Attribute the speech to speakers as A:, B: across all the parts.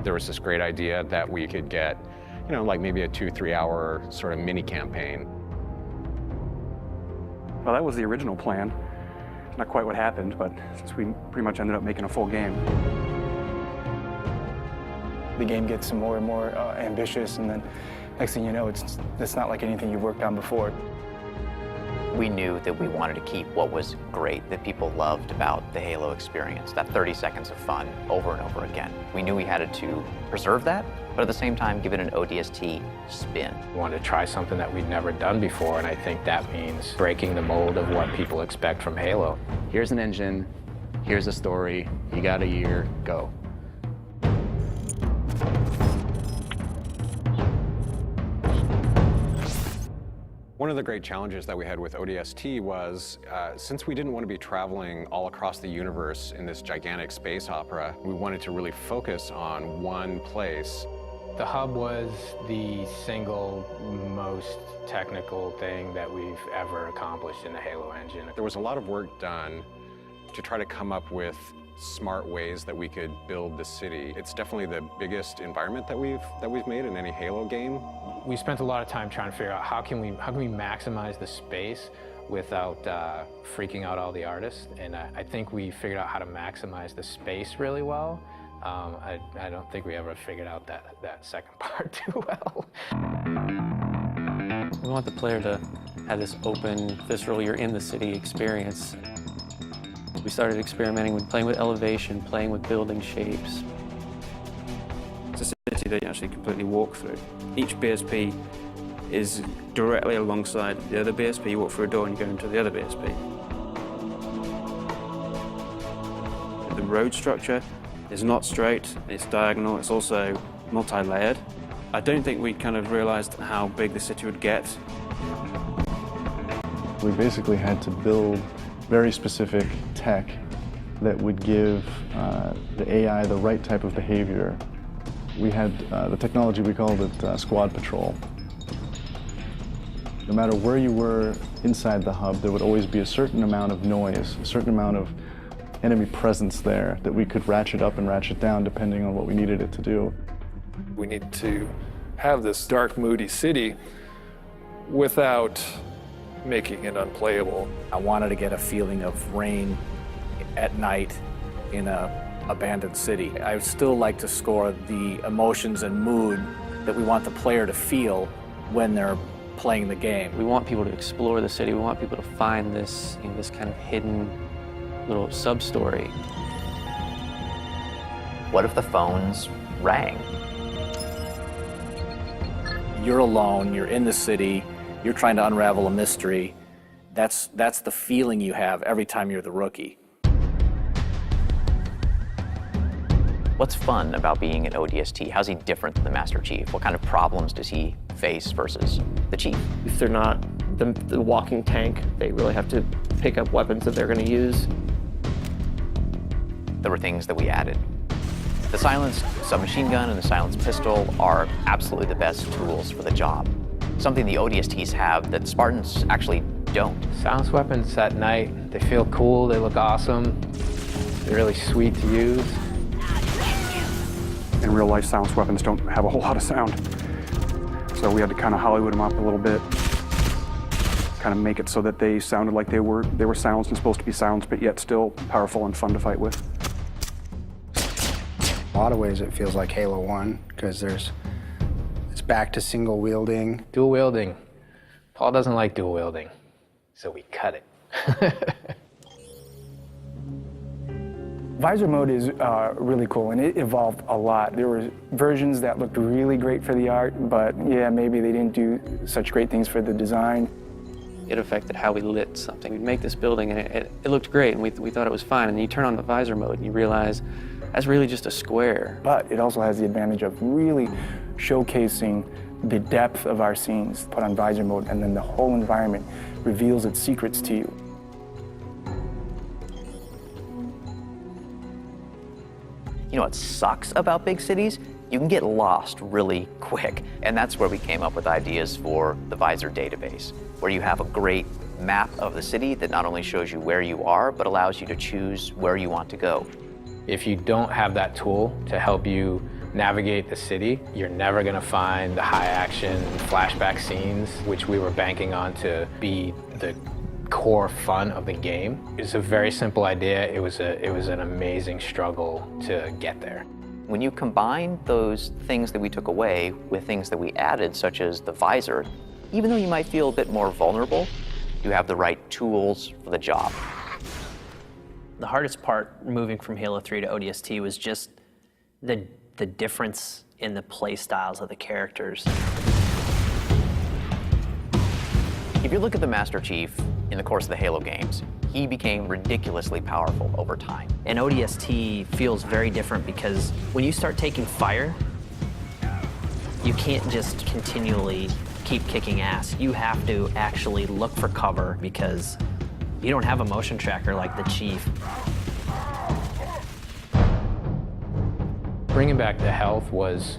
A: there was this great idea that we could get, like maybe a 2-3 hour sort of mini campaign.
B: Well, that was the original plan. Not quite what happened, but since we pretty much ended up making a full game.
C: The game gets more and more ambitious, and then next thing you know, it's not like anything you've worked on before.
D: We knew that we wanted to keep what was great, that people loved about the Halo experience, that 30 seconds of fun over and over again. We knew we had to preserve that, but at the same time, give it an ODST spin.
E: We wanted to try something that we'd never done before, and I think that means breaking the mold of what people expect from Halo.
F: Here's an engine, here's a story, you got a year, go.
A: One of the great challenges that we had with ODST was, since we didn't want to be traveling all across the universe in this gigantic space opera, we wanted to really focus on one place.
E: The hub was the single most technical thing that we've ever accomplished in the Halo engine.
A: There was a lot of work done to try to come up with smart ways that we could build the city. It's definitely the biggest environment that we've made in any Halo game.
E: We spent a lot of time trying to figure out how can we maximize the space without freaking out all the artists, and I think we figured out how to maximize the space really well. I don't think we ever figured out that second part too well.
G: We want the player to have this open, visceral, you're in the city experience. We started experimenting with playing with elevation, playing with building shapes.
B: It's a city that you actually completely walk through. Each BSP is directly alongside the other BSP. You walk through a door and you go into the other BSP. The road structure is not straight, it's diagonal, it's also multi-layered. I don't think we kind of realized how big the city would get.
H: We basically had to build very specific tech that would give the AI the right type of behavior. We had the technology, we called it Squad Patrol. No matter where you were inside the hub, there would always be a certain amount of noise, a certain amount of enemy presence there that we could ratchet up and ratchet down depending on what we needed it to do.
I: We need to have this dark, moody city without making it unplayable.
J: I wanted to get a feeling of rain at night in an abandoned city. I would still like to score the emotions and mood that we want the player to feel when they're playing the game.
G: We want people to explore the city. We want people to find this, this kind of hidden little sub-story.
D: What if the phones rang?
J: You're alone, you're in the city, you're trying to unravel a mystery. That's the feeling you have every time you're the rookie.
D: What's fun about being an ODST? How's he different than the Master Chief? What kind of problems does he face versus the Chief?
K: If they're not the walking tank, they really have to pick up weapons that they're going to use.
D: There were things that we added. The silenced submachine gun and the silenced pistol are absolutely the best tools for the job. Something the ODSTs have that Spartans actually don't.
E: Silenced weapons at night, they feel cool, they look awesome, they're really sweet to use.
B: In real life, silenced weapons don't have a whole lot of sound. So we had to kind of Hollywood them up a little bit, kind of make it so that they sounded like they were silenced and supposed to be silenced, but yet still powerful and fun to fight with.
C: In a lot of ways, it feels like Halo 1, because it's back to single wielding.
E: Dual wielding. Paul doesn't like dual wielding, so we cut it.
C: Visor mode is really cool, and it evolved a lot. There were versions that looked really great for the art, but yeah, maybe they didn't do such great things for the design.
G: It affected how we lit something. We'd make this building, and it looked great, and we thought it was fine, and you turn on the visor mode, and you realize that's really just a square.
C: But it also has the advantage of really showcasing the depth of our scenes. Put on visor mode, and then the whole environment reveals its secrets to you.
D: You know what sucks about big cities? You can get lost really quick. And that's where we came up with ideas for the Visor database, where you have a great map of the city that not only shows you where you are, but allows you to choose where you want to go.
E: If you don't have that tool to help you navigate the city. You're never gonna find the high action flashback scenes, which we were banking on to be the core fun of the game. It's a very simple idea. It was an amazing struggle to get there.
D: When you combine those things that we took away with things that we added, such as the visor, even though you might feel a bit more vulnerable, you have the right tools for the job.
K: The hardest part moving from Halo 3 to ODST was just the difference in the play styles of the characters.
D: If you look at the Master Chief in the course of the Halo games, he became ridiculously powerful over time.
K: And ODST feels very different because when you start taking fire, you can't just continually keep kicking ass. You have to actually look for cover because you don't have a motion tracker like the Chief.
E: Bringing back the health was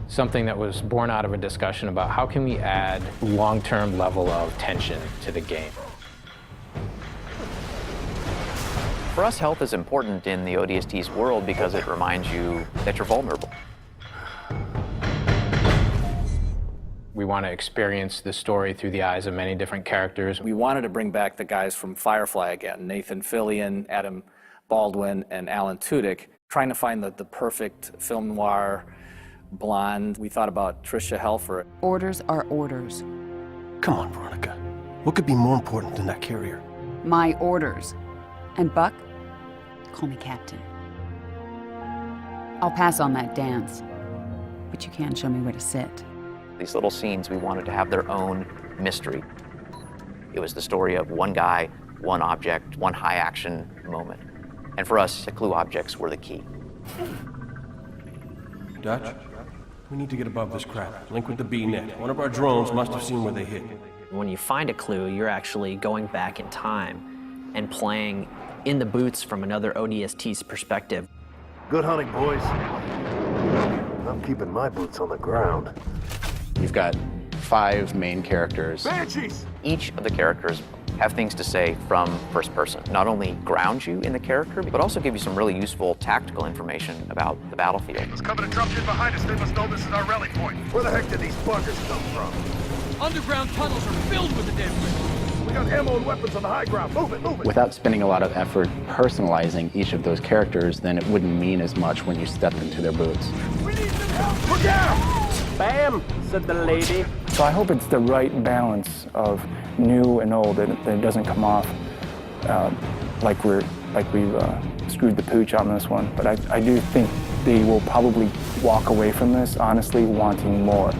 E: something that was born out of a discussion about how can we add long-term level of tension to the game.
D: For us, health is important in the ODST's world because it reminds you that you're vulnerable.
E: We want to experience the story through the eyes of many different characters.
J: We wanted to bring back the guys from Firefly again, Nathan Fillion, Adam Baldwin, and Alan Tudyk, trying to find the perfect film noir blonde. We thought about Tricia Helfer.
L: Orders are orders.
M: Come on, Veronica. What could be more important than that carrier?
L: My orders. And Buck, call me Captain. I'll pass on that dance, but you can show me where to sit.
D: These little scenes, we wanted to have their own mystery. It was the story of one guy, one object, one high action moment. And for us, the clue objects were the key.
M: Dutch, we need to get above this crap. Link with the B-net. One of our drones must have seen where they hit.
K: When you find a clue, you're actually going back in time and playing in the boots from another ODST's perspective.
N: Good hunting, boys. I'm keeping my boots on the ground.
F: You've got 5 main characters.
N: Banshees!
D: Each of the characters have things to say from first person. Not only ground you in the character, but also give you some really useful tactical information about the battlefield.
N: There's coming a drum kit behind us. They must know this is our rally point. Where the heck did these buggers come from?
O: Underground tunnels are filled with the damn thing.
N: We got ammo and weapons on the high ground. Move it, move it.
F: Without spending a lot of effort personalizing each of those characters, then it wouldn't mean as much when you stepped into their boots.
N: We need some help. Look out!
K: Bam, said the lady.
C: So I hope it's the right balance of new and old, that it doesn't come off like we've screwed the pooch on this one. But I do think they will probably walk away from this honestly wanting more.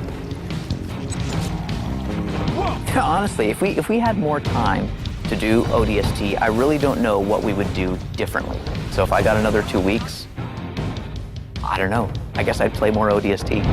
D: Honestly, if we had more time to do ODST, I really don't know what we would do differently. So if I got another 2 weeks, I don't know. I guess I'd play more ODST.